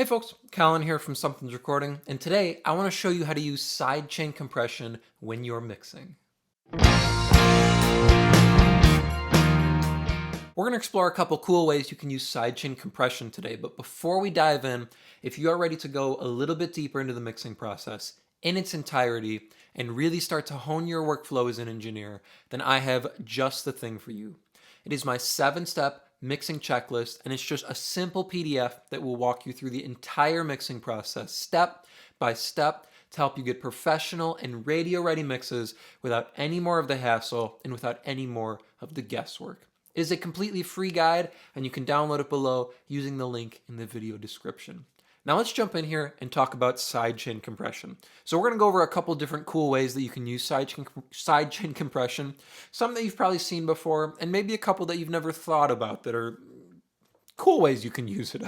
Hey folks, Colin here from Sumthins Recording, and today I want to show you how to use sidechain compression when you're mixing. We're going to explore a couple cool ways you can use sidechain compression today, but before we dive in, if you are ready to go a little bit deeper into the mixing process in its entirety and really start to hone your workflow as an engineer, then I have just the thing for you. It is my 7-step mixing checklist, and it's just a simple PDF that will walk you through the entire mixing process step by step to help you get professional and radio ready mixes without any more of the hassle and without any more of the guesswork. It is a completely free guide, and you can download it below using the link in the video description. Now let's jump in here and talk about sidechain compression. So we're going to go over a couple different cool ways that you can use sidechain compression, some that you've probably seen before, and maybe a couple that you've never thought about that are cool ways you can use it.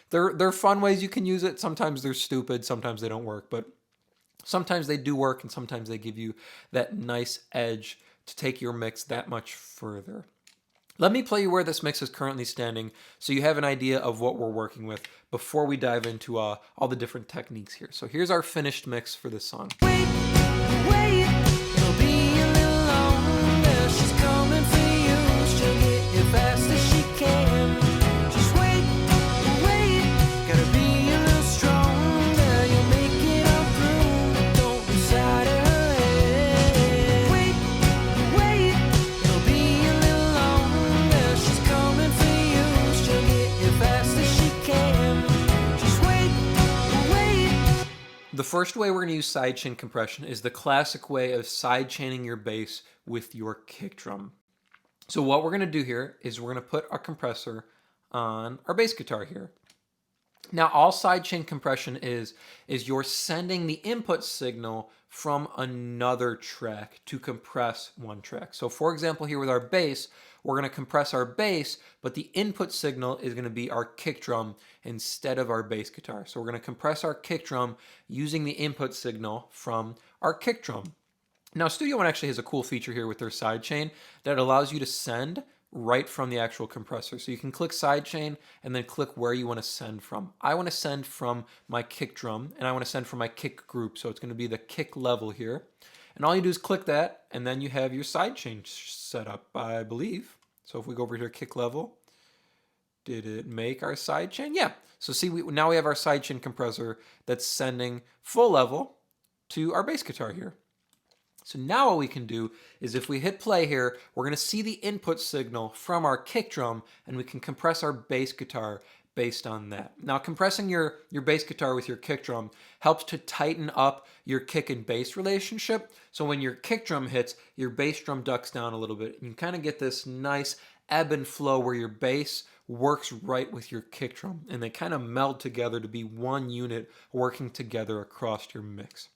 They're fun ways you can use it. Sometimes they're stupid, sometimes they don't work, but sometimes they do work, and sometimes they give you that nice edge to take your mix that much further. Let me play you where this mix is currently standing so you have an idea of what we're working with before we dive into all the different techniques here. So here's our finished mix for this song. Wait, it'll be a little longer. She's coming for you. She'll get here fast as she can. Just wait, gotta be a little stronger. You'll make it all through. Don't lose sight of her head. Wait, it'll be a little longer. She's coming for you. She'll get here fast as she can. Just wait. The first way we're going to use sidechain compression is the classic way of sidechaining your bass with your kick drum. So what we're going to do here is we're going to put our compressor on our bass guitar here. Now all sidechain compression is you're sending the input signal from another track to compress one track. So for example, here with our bass, we're going to compress our bass, but the input signal is going to be our kick drum instead of our bass guitar. So we're going to compress our kick drum using the input signal from our kick drum. Now Studio One actually has a cool feature here with their sidechain that allows you to send right from the actual compressor. So you can click sidechain and then click where you want to send from. I want to send from my kick drum, and I want to send from my kick group. So it's going to be the kick level here. And all you do is click that, and then you have your sidechain set up, I believe. So if we go over here to kick level, did it make our sidechain? Yeah. So see, now we have our sidechain compressor that's sending full level to our bass guitar here. So now what we can do is if we hit play here, we're going to see the input signal from our kick drum, and we can compress our bass guitar based on that. Now compressing your bass guitar with your kick drum helps to tighten up your kick and bass relationship. So when your kick drum hits, your bass drum ducks down a little bit. And you kind of get this nice ebb and flow where your bass works right with your kick drum, and they kind of meld together to be one unit working together across your mix.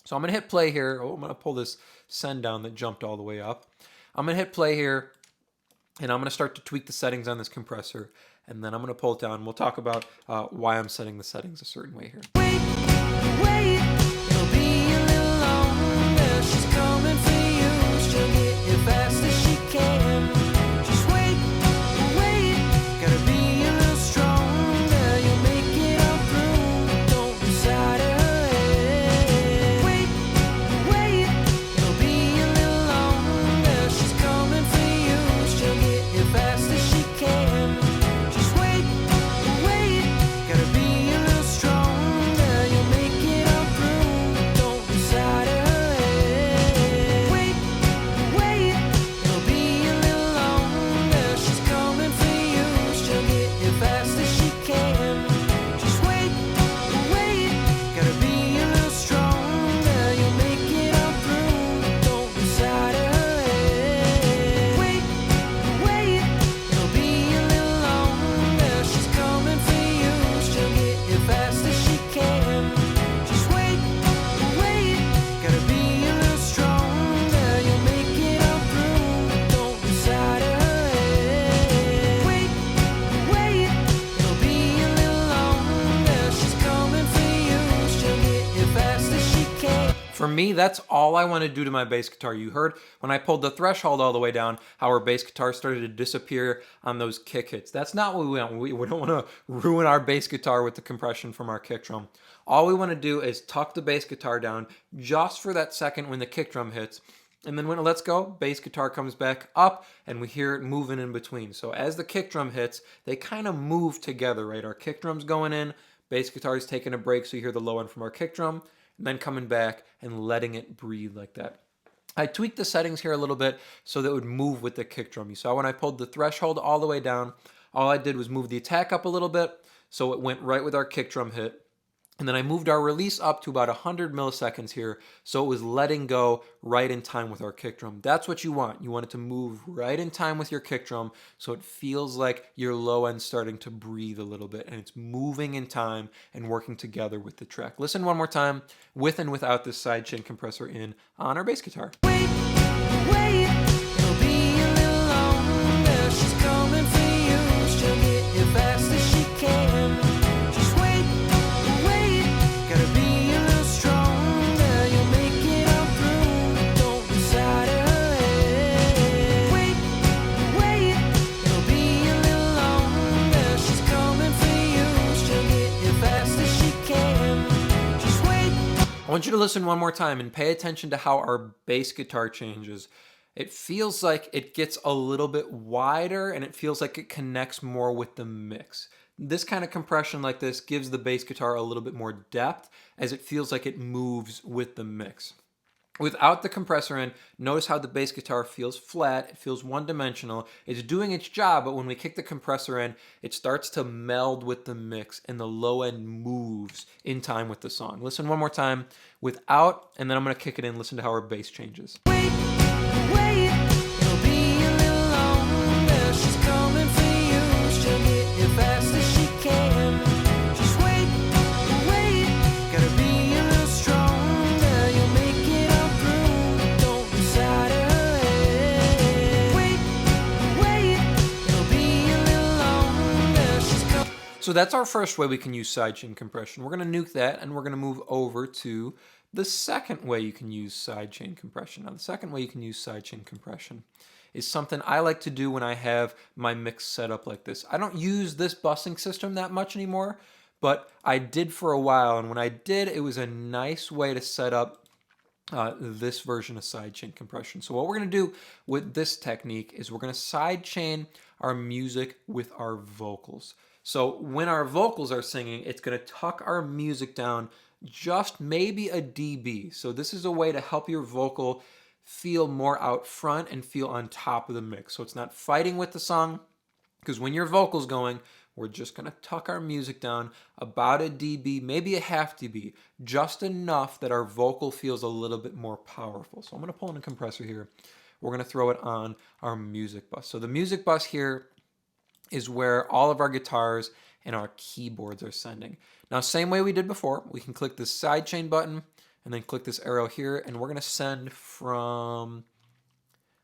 So I'm going to hit play here. Oh, I'm going to pull this send down that jumped all the way up. I'm going to hit play here, and I'm going to start to tweak the settings on this compressor, and then I'm going to pull it down. We'll talk about why I'm setting the settings a certain way here. Wait, it'll be a little longer. She's coming for you. She'll get here fast as she can. Just wait, gotta be a little stronger. You'll make it all through. Don't lose sight of her head. Wait, it'll be a little longer. She's coming for you. She'll get here fast as she can. Just wait, gotta be a little stronger. You'll make it all through. For me, that's all I want to do to my bass guitar. You heard when I pulled the threshold all the way down, how our bass guitar started to disappear on those kick hits. That's not what we want. We don't want to ruin our bass guitar with the compression from our kick drum. All we want to do is tuck the bass guitar down just for that second when the kick drum hits. And then when it lets go, bass guitar comes back up and we hear it moving in between. So as the kick drum hits, they kind of move together, right? Our kick drum's going in, bass guitar is taking a break, so you hear the low end from our kick drum, and then coming back and letting it breathe like that. I tweaked the settings here a little bit so that it would move with the kick drum. You saw when I pulled the threshold all the way down, all I did was move the attack up a little bit so it went right with our kick drum hit. And then I moved our release up to about 100 milliseconds here, so it was letting go right in time with our kick drum. That's what you want. You want it to move right in time with your kick drum, so it feels like your low end's starting to breathe a little bit, and it's moving in time and working together with the track. Listen one more time, with and without this sidechain compressor in on our bass guitar. Wait, it'll be a little longer. She's coming for you. She'll get here fast as she can. Just wait, gotta be a little stronger. You'll make it all through. Don't lose sight of her head. Wait, it'll be a little longer. She's coming for you. She'll get here fast as she can. Just wait. I want you to listen one more time and pay attention to how our bass guitar changes. It feels like it gets a little bit wider and it feels like it connects more with the mix. This kind of compression like this gives the bass guitar a little bit more depth as it feels like it moves with the mix. Without the compressor in, notice how the bass guitar feels flat, it feels one-dimensional, it's doing its job, but when we kick the compressor in, it starts to meld with the mix and the low end moves in time with the song. Listen one more time without, and then I'm going to kick it in, listen to how our bass changes. Wait, it'll be a little longer. She's coming for you. She'll get here fast as she can. Just wait, gotta be a little stronger. You'll make it all through. Don't lose sight of her head. Wait, it'll be a little longer. She's coming. So that's our first way we can use sidechain compression. We're going to nuke that and we're going to move over to the second way you can use sidechain compression. Now, the second way you can use sidechain compression is something I like to do when I have my mix set up like this. I don't use this busing system that much anymore, but I did for a while, and when I did, it was a nice way to set up this version of sidechain compression. So what we're going to do with this technique is we're going to sidechain our music with our vocals. So when our vocals are singing, it's going to tuck our music down just maybe a dB. So this is a way to help your vocal feel more out front and feel on top of the mix. So it's not fighting with the song, because when your vocal's going, we're just going to tuck our music down about a dB, maybe a half dB, just enough that our vocal feels a little bit more powerful. So I'm going to pull in a compressor here. We're going to throw it on our music bus. So the music bus here is where all of our guitars and our keyboards are sending. Now, same way we did before, we can click this sidechain button and then click this arrow here, and we're going to send from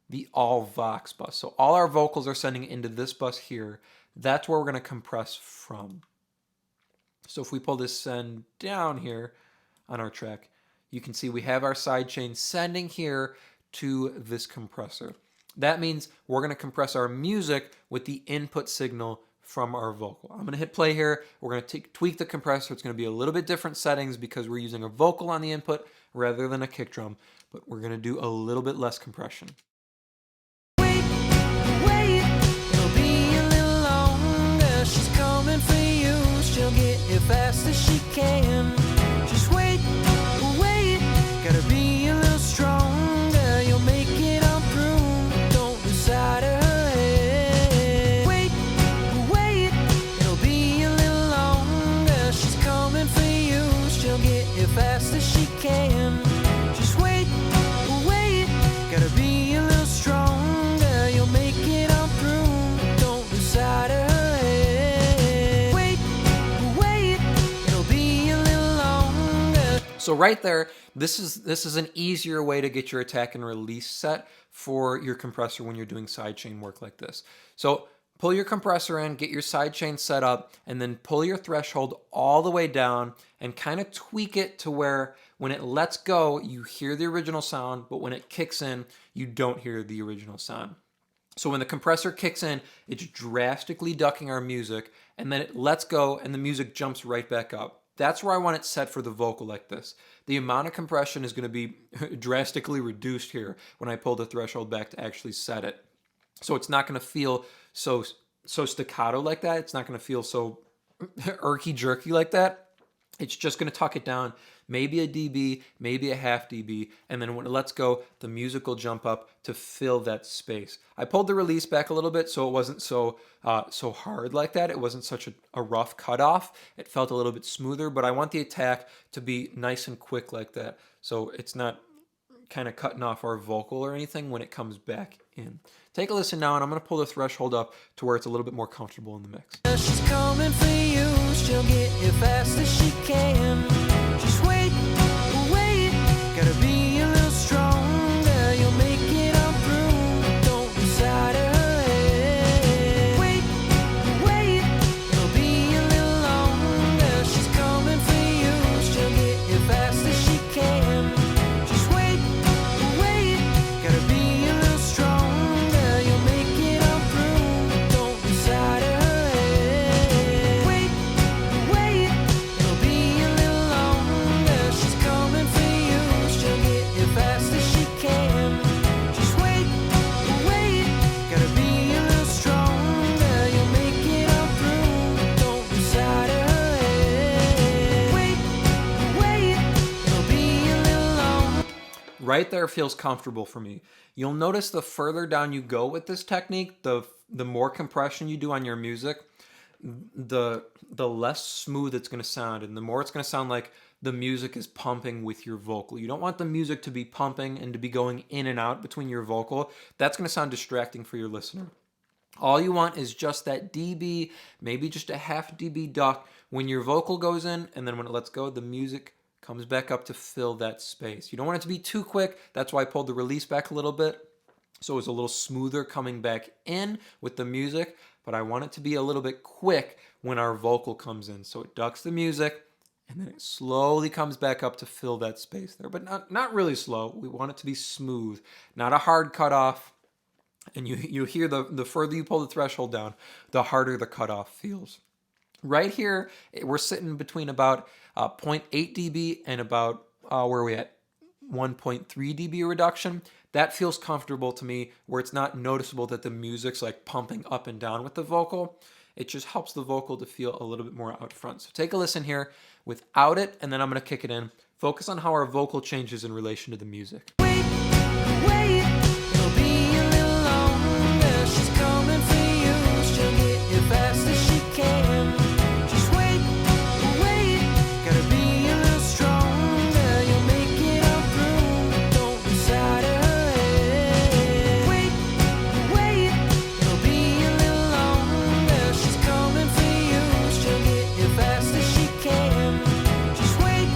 the all Vox bus. So all our vocals are sending into this bus here. That's where we're going to compress from. So if we pull this send down here on our track, you can see we have our sidechain sending here to this compressor. That means we're going to compress our music with the input signal from our vocal. I'm going to hit play here. We're going to tweak the compressor. It's going to be a little bit different settings because we're using a vocal on the input rather than a kick drum, but we're going to do a little bit less compression. Wait, it'll be a little longer. She's coming for you. She'll get here fast as she can. Just wait, gotta be a little stronger. You'll make it all through. Don't lose sight of her head. Wait, it'll be a little longer. She's coming for you. She'll get here fast as she can. Just wait, gotta be a little stronger. You'll make it all through. Don't lose sight of her head. Wait, it'll be a little longer. So right there, this is an easier way to get your attack and release set for your compressor when you're doing sidechain work like this. So Pull your compressor in, get your sidechain set up, and then pull your threshold all the way down and kind of tweak it to where when it lets go, you hear the original sound, but when it kicks in, you don't hear the original sound. So when the compressor kicks in, it's drastically ducking our music, and then it lets go and the music jumps right back up. That's where I want it set for the vocal like this. The amount of compression is going to be drastically reduced here when I pull the threshold back to actually set it. So it's not going to feel so staccato like that. It's not going to feel so irky jerky like that. It's just going to tuck it down, maybe a dB, maybe a half dB, and then when it lets go, the music will jump up to fill that space. I pulled the release back a little bit so it wasn't so hard like that. It wasn't such a rough cutoff. It felt a little bit smoother, but I want the attack to be nice and quick like that, so it's not kind of cutting off our vocal or anything when it comes back in. Take a listen now, and I'm going to pull the threshold up to where it's a little bit more comfortable in the mix. She's coming for you, she'll get here fast as she can. Just wait, wait, gotta be a little stronger. You'll make it on through, don't lose sight of her head. Wait, wait, it'll be a little longer. She's coming for you, she'll get here fast as she can. Just wait, wait, gotta be a little stronger. You'll make it on through, don't lose sight of her head. Wait, wait, it'll be a little longer. She's coming for you, she'll get here fast as she can. Just wait, wait, gotta be a little stronger. You'll make it on through, don't lose sight of her head. Wait, wait, it'll be a little longer. Right there feels comfortable for me. You'll notice the further down you go with this technique, the more compression you do on your music, the less smooth it's going to sound, and the more it's going to sound like the music is pumping with your vocal. You don't want the music to be pumping and to be going in and out between your vocal. That's going to sound distracting for your listener. All you want is just that dB, maybe just a half dB duck when your vocal goes in, and then when it lets go, the music comes back up to fill that space. You don't want it to be too quick. That's why I pulled the release back a little bit, so it's a little smoother coming back in with the music, but I want it to be a little bit quick when our vocal comes in. So it ducks the music, and then it slowly comes back up to fill that space there, but not really slow. We want it to be smooth, not a hard cutoff. And you hear the further you pull the threshold down, the harder the cutoff feels. Right here, we're sitting between about 0.8 dB and about, where are we at? 1.3 dB reduction. That feels comfortable to me, where it's not noticeable that the music's like pumping up and down with the vocal. It just helps the vocal to feel a little bit more out front. So take a listen here without it, and then I'm going to kick it in. Focus on how our vocal changes in relation to the music. Wait, wait, it'll be a little longer. She's coming for you, she'll get here fast as she can. Just wait, wait, gotta be a little stronger. You'll make it on through, don't lose sight of her head. Wait, wait, it'll be a little longer. She's coming for you, she'll get here fast as she can. Just wait,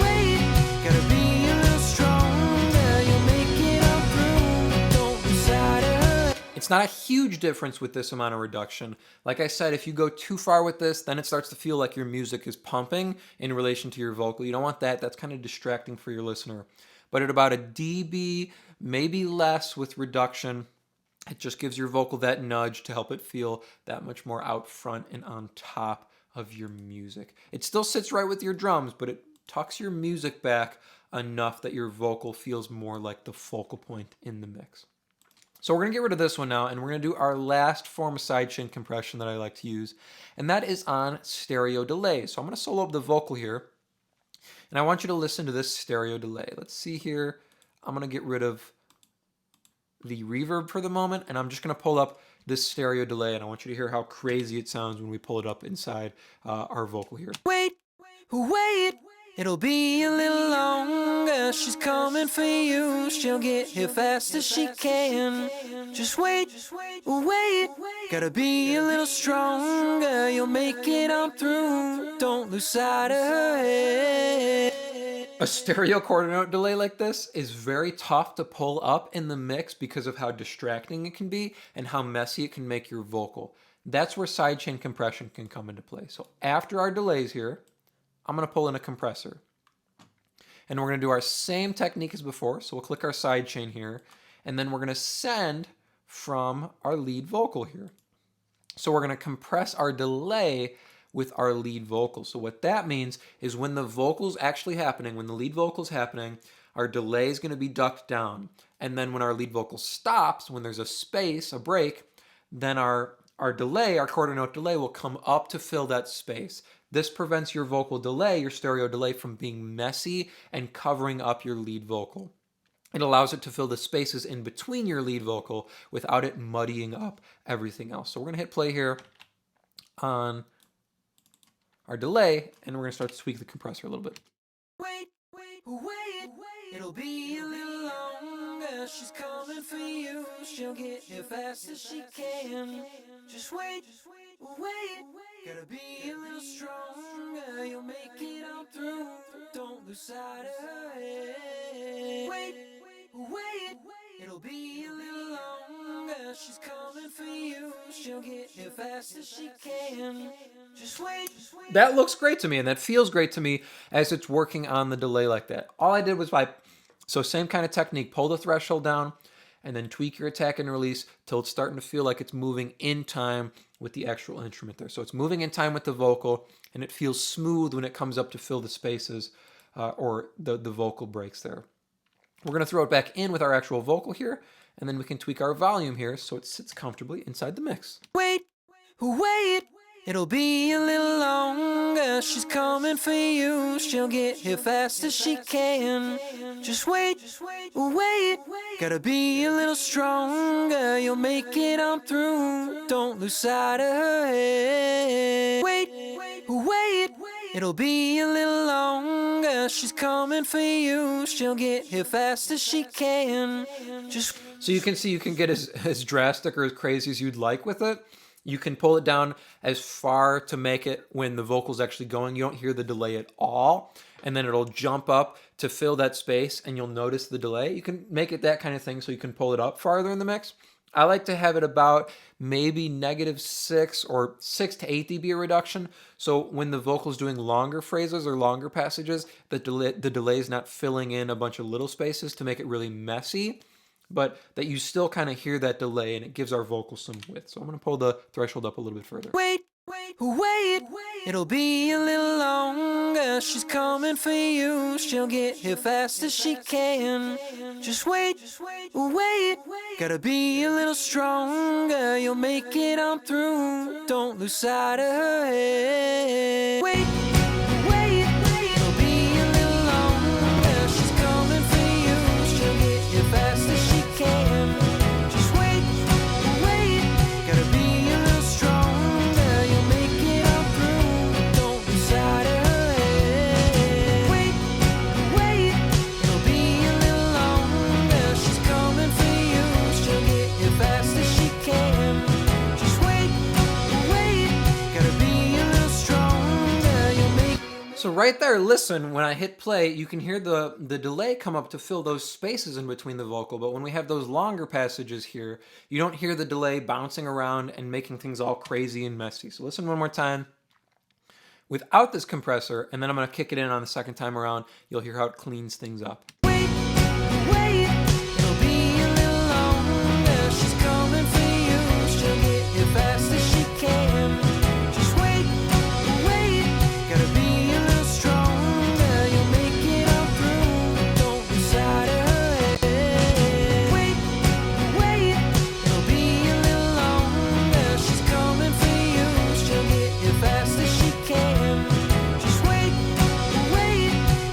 wait, gotta be a little stronger. You'll make it on through, don't lose sight of her. It's not a huge difference with this amount of reduction. Like I said, if you go too far with this, then it starts to feel like your music is pumping in relation to your vocal. You don't want that. That's kind of distracting for your listener. But at about a dB, maybe less with reduction, it just gives your vocal that nudge to help it feel that much more out front and on top of your music. It still sits right with your drums, but it tucks your music back enough that your vocal feels more like the focal point in the mix. So we're going to get rid of this one now, and we're going to do our last form of sidechain compression that I like to use, and that is on stereo delay. So I'm going to solo up the vocal here, and I want you to listen to this stereo delay. Let's see here. I'm going to get rid of the reverb for the moment, and I'm just going to pull up this stereo delay, and I want you to hear how crazy it sounds when we pull it up inside our vocal here. Wait, wait, it'll be a little longer. She's coming for you, she'll get here fast as she can. Just wait, wait, gotta be a little stronger. You'll make it on through, don't lose sight of her head. A stereo quarter note delay like this is very tough to pull up in the mix because of how distracting it can be and how messy it can make your vocal. That's where sidechain compression can come into play. So after our delays here, I'm going to pull in a compressor. And we're going to do our same technique as before. So we'll click our sidechain here, and then we're going to send from our lead vocal here. So we're going to compress our delay with our lead vocal. So what that means is when the vocal's actually happening, when the lead vocal's happening, our delay is going to be ducked down. And then when our lead vocal stops, when there's a space, a break, then our delay, our quarter note delay, will come up to fill that space. This prevents your vocal delay, your stereo delay, from being messy and covering up your lead vocal. It allows it to fill the spaces in between your lead vocal without it muddying up everything else. So we're going to hit play here on our delay, and we're going to start to tweak the compressor a little bit. Wait, it'll be a little longer. She's coming for you. She'll get here fast as she can. Just wait, gotta be a little stronger. You'll make it on through. Don't lose sight of her head. Wait, it'll be a little longer. She's coming for you. She'll get here fast as she can. Just wait. That looks great to me, and that feels great to me as it's working on the delay like that. All I did was so same kind of technique, pull the threshold down, and then tweak your attack and release till it's starting to feel like it's moving in time with the actual instrument there. So it's moving in time with the vocal, and it feels smooth when it comes up to fill the spaces or the vocal breaks there. We're going to throw it back in with our actual vocal here, and then we can tweak our volume here so it sits comfortably inside the mix. Wait, it'll be a little longer. She's coming for you. She'll get here fast as she can. Just wait, gotta be a little stronger. You'll make it on through. Don't lose sight of her head. Wait, it'll be a little longer. She's coming for you. She'll get here fast as she can. Just so you can see you can get as drastic or as crazy as you'd like with it. You can pull it down as far to make it when the vocal's actually going. You don't hear the delay at all. And then it'll jump up to fill that space and you'll notice the delay. You can make it that kind of thing so you can pull it up farther in the mix. I like to have it about maybe -6 or 6 to 8 dB reduction. So when the vocal's doing longer phrases or longer passages, the delay is not filling in a bunch of little spaces to make it really messy, but that you still kind of hear that delay and it gives our vocal some width. So I'm going to pull the threshold up a little bit further. wait, it'll be a little longer. She's coming for you. She'll get here fast as she can. Just wait, gotta be a little stronger. You'll make it on through. Don't lose sight of her head. Wait, it'll be a little longer. She's coming for you. She'll get here fast as she can. Just wait, gotta be a little stronger. You'll make it on through. Don't lose sight of her head. Wait, it'll be a little longer. She's coming for you. She'll get here fast as she can. Just wait, gotta be a little stronger. You'll make. So right there, listen, when I hit play, you can hear the delay come up to fill those spaces in between the vocal, but when we have those longer passages here, you don't hear the delay bouncing around and making things all crazy and messy. So listen one more time without this compressor, and then I'm going to kick it in on the second time around. You'll hear how it cleans things up. Wait, it'll be a little longer. She's coming for you. She'll get here fast as she can. Just wait, gotta be a little stronger. You'll make it on through. Don't lose sight of her head. Wait, it'll be a little longer. She's coming for you. She'll get here fast as she can. Just wait,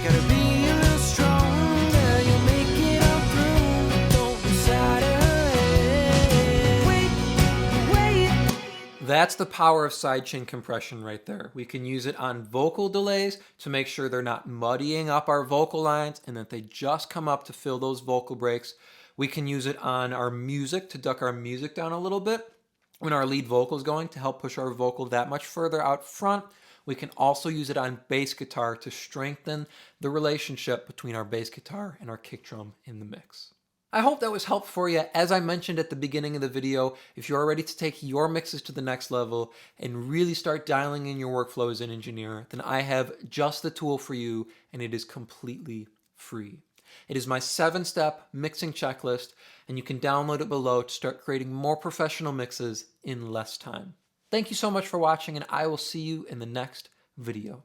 gotta be a little stronger. You'll make it on through. Don't lose sight of her head. Wait. That's the power of sidechain compression right there. We can use it on vocal delays to make sure they're not muddying up our vocal lines and that they just come up to fill those vocal breaks. We can use it on our music to duck our music down a little bit when our lead vocal is going to help push our vocal that much further out front. We can also use it on bass guitar to strengthen the relationship between our bass guitar and our kick drum in the mix. I hope that was helpful for you. As I mentioned at the beginning of the video, if you're ready to take your mixes to the next level and really start dialing in your workflow as an engineer, then I have just the tool for you, and it is completely free. It is my 7-step mixing checklist, and you can download it below to start creating more professional mixes in less time. Thank you so much for watching, and I will see you in the next video.